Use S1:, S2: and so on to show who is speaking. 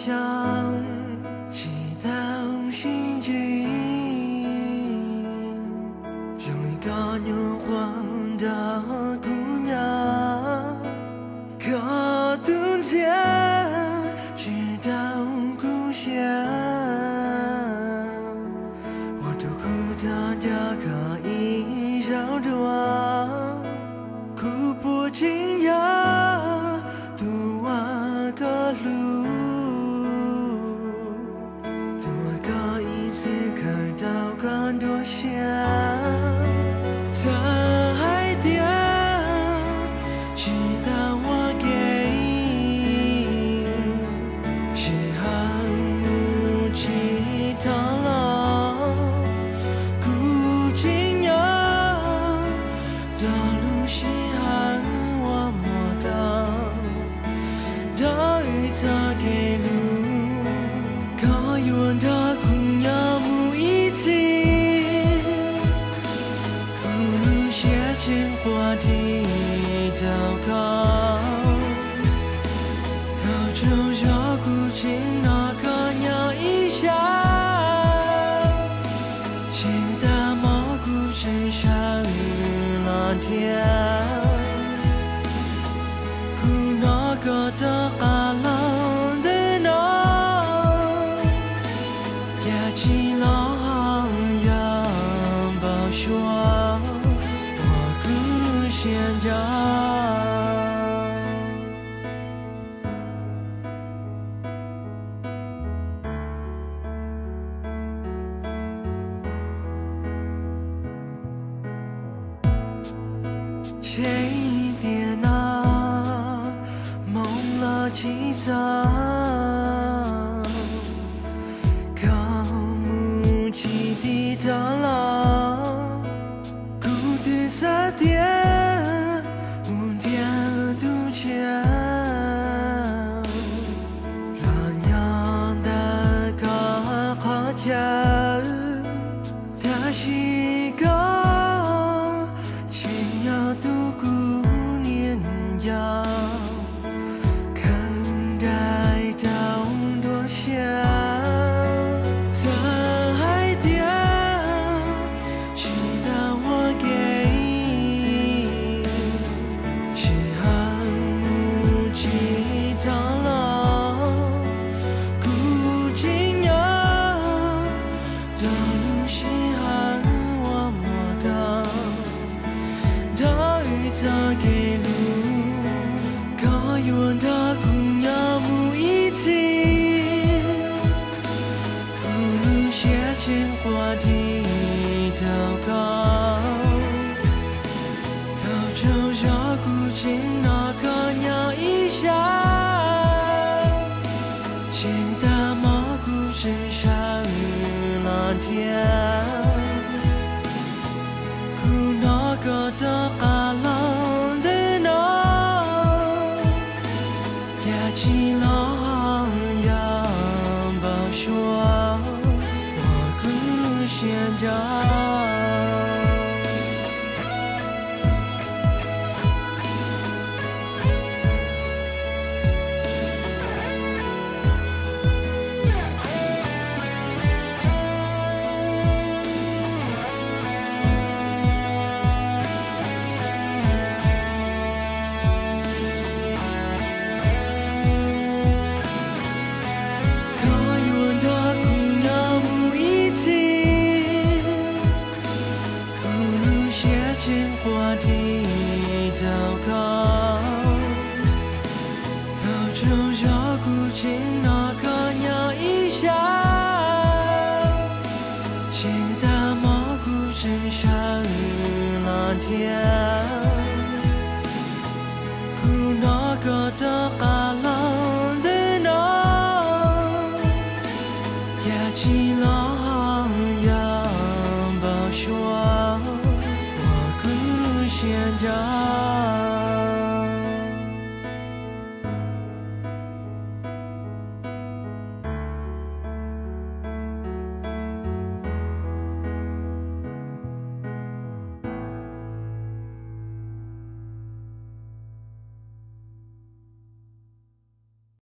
S1: 想，祈祷心境，这里个年华的姑娘，可dun家直到故乡，我都哭的呀可以绕着我，哭不尽呀，渡我个路。 看到更多想，在海边，直到我给，是很无期的了，孤寂呀，的路是很我摸到，的雨擦给路，可以闻到姑娘。 牵挂的祷告，到处照顾进那个鸟一下，请大蘑菇身上蓝天，苦那个的阿郎的那，也起了阳包说。 现家，谁点啊，蒙了几层，靠木起地的了，孤独撒点。 他是个想要度过年呀，看待到多想，在海边，直到我给，是很无期的了，孤寂呀。 擦给路，可以闻到姑娘母一起，不能写牵挂的祷告，到处照顾进那个鸟一下，请大蘑菇身上蓝天，苦那个的阿郎。 起了阳包说，我孤现家。牵挂的祷告，到处照顾进。